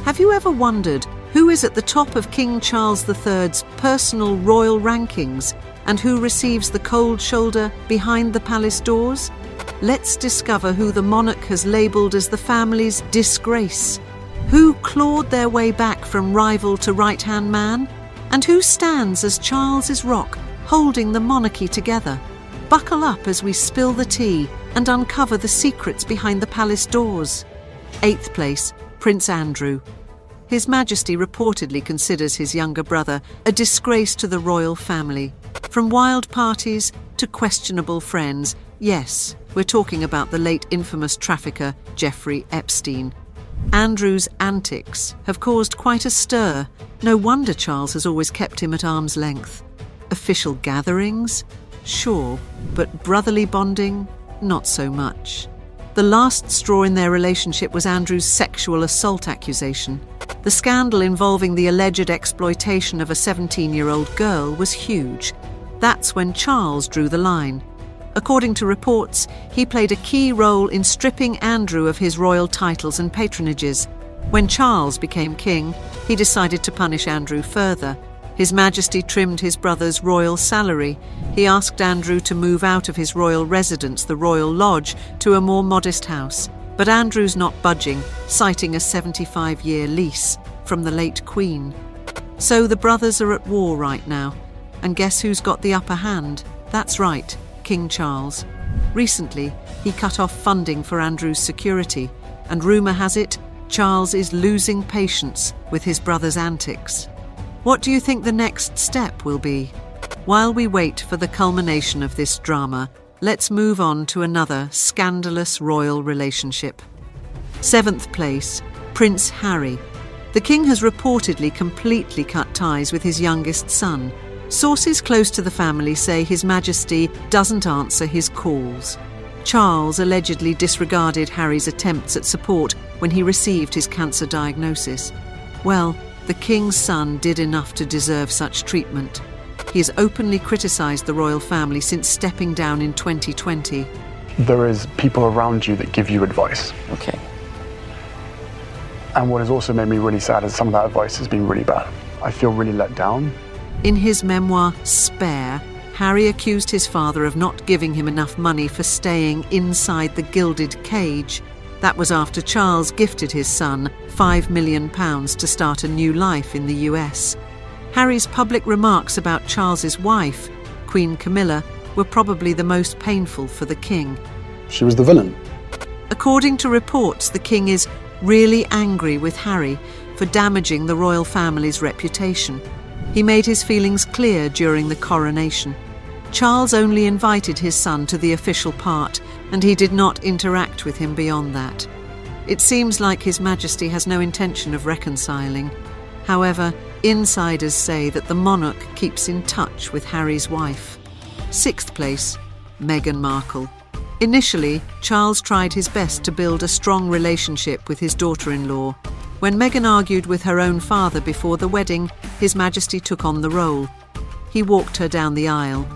Have you ever wondered who is at the top of King Charles III's personal royal rankings and who receives the cold shoulder behind the palace doors? Let's discover who the monarch has labelled as the family's disgrace. Who clawed their way back from rival to right-hand man? And who stands as Charles's rock, holding the monarchy together? Buckle up as we spill the tea and uncover the secrets behind the palace doors. 8th place, Prince Andrew. His Majesty reportedly considers his younger brother a disgrace to the royal family. From wild parties to questionable friends, yes, we're talking about the late infamous trafficker Jeffrey Epstein. Andrew's antics have caused quite a stir. No wonder Charles has always kept him at arm's length. Official gatherings? Sure, but brotherly bonding? Not so much. The last straw in their relationship was Andrew's sexual assault accusation. The scandal involving the alleged exploitation of a 17-year-old girl was huge. That's when Charles drew the line. According to reports, he played a key role in stripping Andrew of his royal titles and patronages. When Charles became king, he decided to punish Andrew further. His Majesty trimmed his brother's royal salary. He asked Andrew to move out of his royal residence, the Royal Lodge, to a more modest house. But Andrew's not budging, citing a 75-year lease from the late Queen. So the brothers are at war right now. And guess who's got the upper hand? That's right, King Charles. Recently, he cut off funding for Andrew's security, and rumour has it, Charles is losing patience with his brother's antics. What do you think the next step will be? While we wait for the culmination of this drama, let's move on to another scandalous royal relationship. 7th place, Prince Harry. The king has reportedly completely cut ties with his youngest son. Sources close to the family say His Majesty doesn't answer his calls. Charles allegedly disregarded Harry's attempts at support when he received his cancer diagnosis. Well, the king's son did enough to deserve such treatment. He has openly criticised the royal family since stepping down in 2020. There is people around you that give you advice. Okay. And what has also made me really sad is some of that advice has been really bad. I feel really let down. In his memoir, Spare, Harry accused his father of not giving him enough money for staying inside the gilded cage. That was after Charles gifted his son £5 million to start a new life in the US. Harry's public remarks about Charles's wife, Queen Camilla, were probably the most painful for the king. She was the villain. According to reports, the king is really angry with Harry for damaging the royal family's reputation. He made his feelings clear during the coronation. Charles only invited his son to the official part, and he did not interact with him beyond that. It seems like His Majesty has no intention of reconciling. However, insiders say that the monarch keeps in touch with Harry's wife. 6th place, Meghan Markle. Initially, Charles tried his best to build a strong relationship with his daughter-in-law. When Meghan argued with her own father before the wedding, His Majesty took on the role. He walked her down the aisle.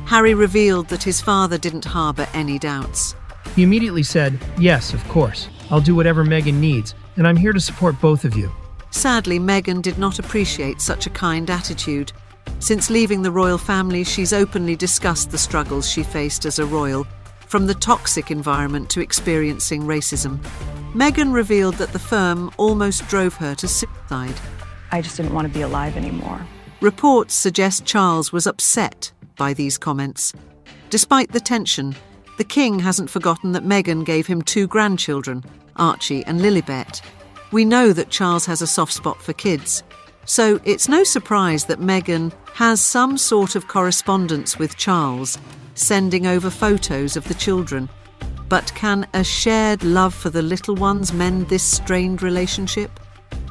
Harry revealed that his father didn't harbour any doubts. He immediately said, "Yes, of course. I'll do whatever Meghan needs, and I'm here to support both of you." Sadly, Meghan did not appreciate such a kind attitude. Since leaving the royal family, she's openly discussed the struggles she faced as a royal, from the toxic environment to experiencing racism. Meghan revealed that the firm almost drove her to suicide. I just didn't want to be alive anymore. Reports suggest Charles was upset by these comments. Despite the tension, the king hasn't forgotten that Meghan gave him 2 grandchildren, Archie and Lilibet. We know that Charles has a soft spot for kids, so it's no surprise that Meghan has some sort of correspondence with Charles, sending over photos of the children. But can a shared love for the little ones mend this strained relationship?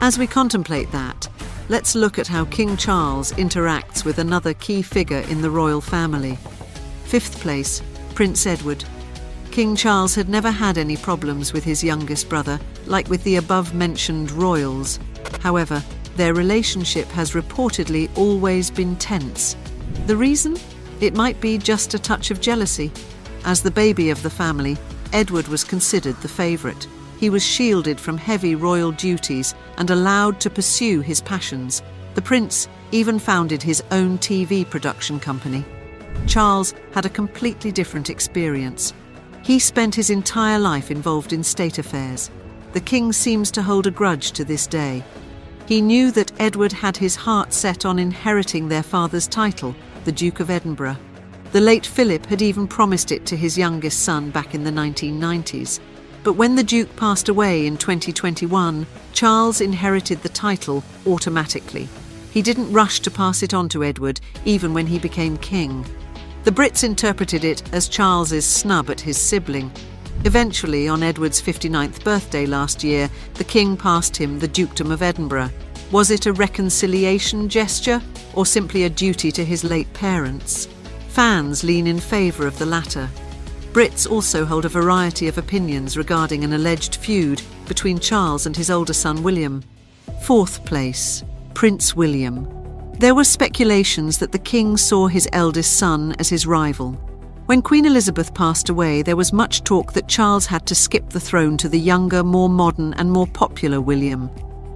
As we contemplate that, let's look at how King Charles interacts with another key figure in the royal family. 5th place, Prince Edward. King Charles had never had any problems with his youngest brother, like with the above-mentioned royals. However, their relationship has reportedly always been tense. The reason? It might be just a touch of jealousy. As the baby of the family, Edward was considered the favourite. He he was shielded from heavy royal duties and allowed to pursue his passions. The prince even founded his own TV production company. Charles had a completely different experience. He spent his entire life involved in state affairs. The king seems to hold a grudge to this day. He knew that Edward had his heart set on inheriting their father's title, the Duke of Edinburgh. The late Philip had even promised it to his youngest son back in the 1990s. But when the Duke passed away in 2021, Charles inherited the title automatically. He didn't rush to pass it on to Edward, even when he became king. The Brits interpreted it as Charles's snub at his sibling. Eventually, on Edward's 59th birthday last year, the king passed him the Dukedom of Edinburgh. Was it a reconciliation gesture, or simply a duty to his late parents? Fans lean in favour of the latter. Brits also hold a variety of opinions regarding an alleged feud between Charles and his older son William. Fourth place, Prince William. There were speculations that the king saw his eldest son as his rival. When Queen Elizabeth passed away, there was much talk that Charles had to skip the throne to the younger, more modern and more popular William.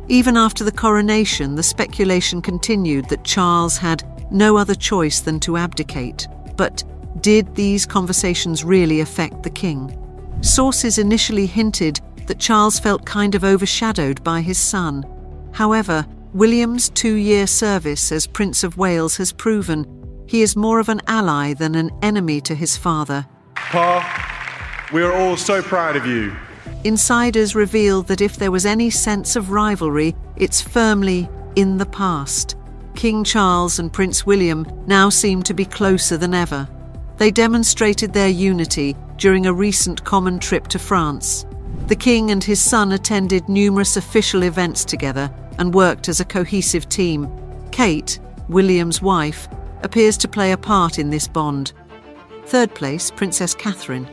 Even after the coronation, the speculation continued that Charles had no other choice than to abdicate. But did these conversations really affect the king? Sources initially hinted that Charles felt kind of overshadowed by his son. However, William's 2-year service as Prince of Wales has proven he is more of an ally than an enemy to his father. Pa, we are all so proud of you. Insiders revealed that if there was any sense of rivalry, it's firmly in the past. King Charles and Prince William now seem to be closer than ever. They demonstrated their unity during a recent common trip to France. The king and his son attended numerous official events together and worked as a cohesive team. Kate, William's wife, appears to play a part in this bond. Third place, Princess Catherine.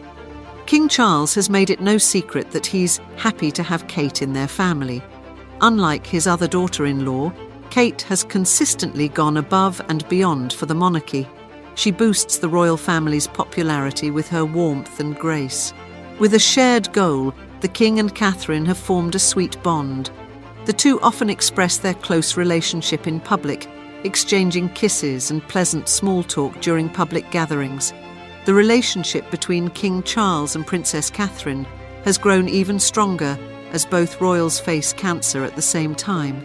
King Charles has made it no secret that he's happy to have Kate in their family. Unlike his other daughter-in-law, Kate has consistently gone above and beyond for the monarchy. She boosts the royal family's popularity with her warmth and grace. With a shared goal, the king and Catherine have formed a sweet bond. The two often express their close relationship in public, exchanging kisses and pleasant small talk during public gatherings. The relationship between King Charles and Princess Catherine has grown even stronger as both royals face cancer at the same time.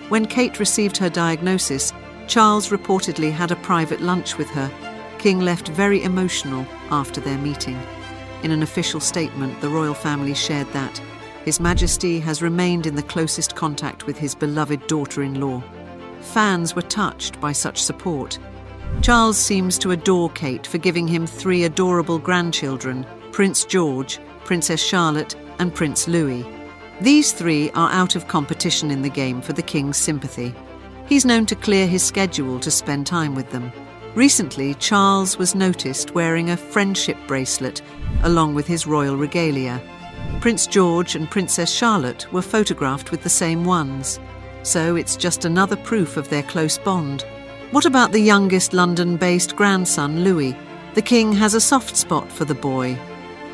When Kate received her diagnosis, Charles reportedly had a private lunch with her. King left very emotional after their meeting. In an official statement, the royal family shared that His Majesty has remained in the closest contact with his beloved daughter-in-law. Fans were touched by such support. Charles seems to adore Kate for giving him 3 adorable grandchildren, Prince George, Princess Charlotte and Prince Louis. These 3 are out of competition in the game for the king's sympathy. He's known to clear his schedule to spend time with them. Recently, Charles was noticed wearing a friendship bracelet along with his royal regalia. Prince George and Princess Charlotte were photographed with the same ones. So it's just another proof of their close bond. What about the youngest London-based grandson, Louis? The king has a soft spot for the boy.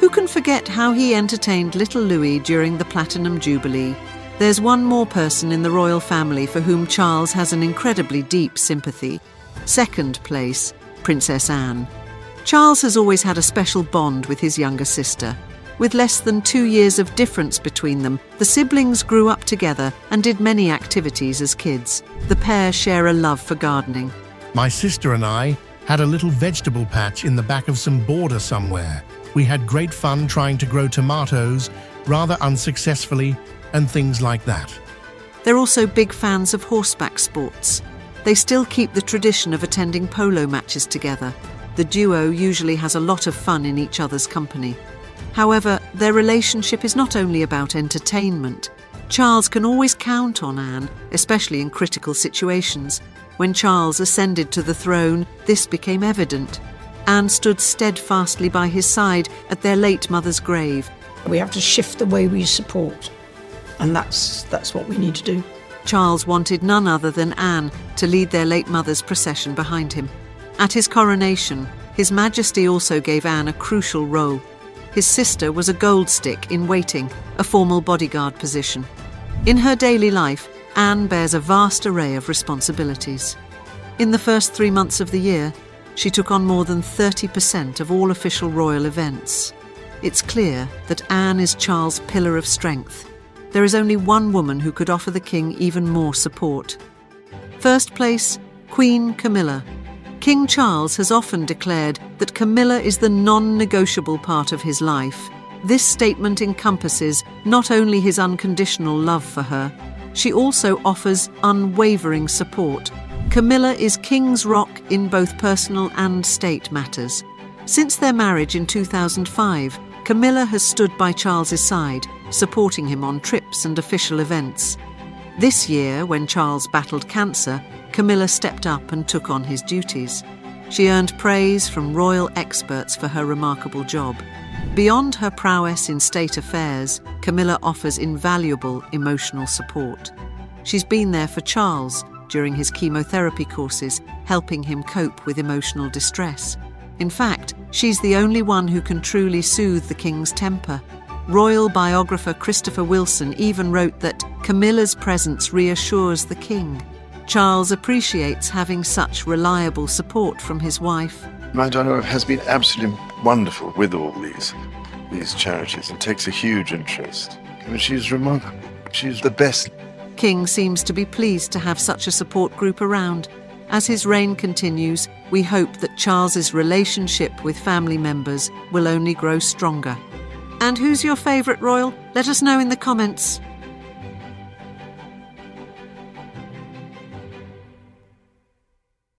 Who can forget how he entertained little Louis during the Platinum Jubilee? There's one more person in the royal family for whom Charles has an incredibly deep sympathy. Second place, Princess Anne. Charles has always had a special bond with his younger sister. With less than 2 years of difference between them, the siblings grew up together and did many activities as kids. The pair share a love for gardening. My sister and I had a little vegetable patch in the back of some border somewhere. We had great fun trying to grow tomatoes, rather unsuccessfully, and things like that. They're also big fans of horseback sports. They still keep the tradition of attending polo matches together. The duo usually has a lot of fun in each other's company. However, their relationship is not only about entertainment. Charles can always count on Anne, especially in critical situations. When Charles ascended to the throne, this became evident. Anne stood steadfastly by his side at their late mother's grave. We have to shift the way we support, and that's what we need to do. Charles wanted none other than Anne to lead their late mother's procession behind him. At his coronation, His Majesty also gave Anne a crucial role. His sister was a gold stick in waiting, a formal bodyguard position. In her daily life, Anne bears a vast array of responsibilities. In the first 3 months of the year, she took on more than 30% of all official royal events. It's clear that Anne is Charles' pillar of strength. There is only one woman who could offer the king even more support. First place, Queen Camilla. King Charles has often declared that Camilla is the non-negotiable part of his life. This statement encompasses not only his unconditional love for her, she also offers unwavering support. Camilla is King's rock in both personal and state matters. Since their marriage in 2005, Camilla has stood by Charles's side, supporting him on trips and official events. This year, when Charles battled cancer, Camilla stepped up and took on his duties. She earned praise from royal experts for her remarkable job. Beyond her prowess in state affairs, Camilla offers invaluable emotional support. She's been there for Charles during his chemotherapy courses, helping him cope with emotional distress. In fact, she's the only one who can truly soothe the king's temper. Royal biographer Christopher Wilson even wrote that Camilla's presence reassures the king. Charles appreciates having such reliable support from his wife. My daughter has been absolutely wonderful with all these charities and takes a huge interest. I mean, she's remarkable. She's the best. King seems to be pleased to have such a support group around. As his reign continues, we hope that Charles's relationship with family members will only grow stronger. And who's your favourite royal? Let us know in the comments.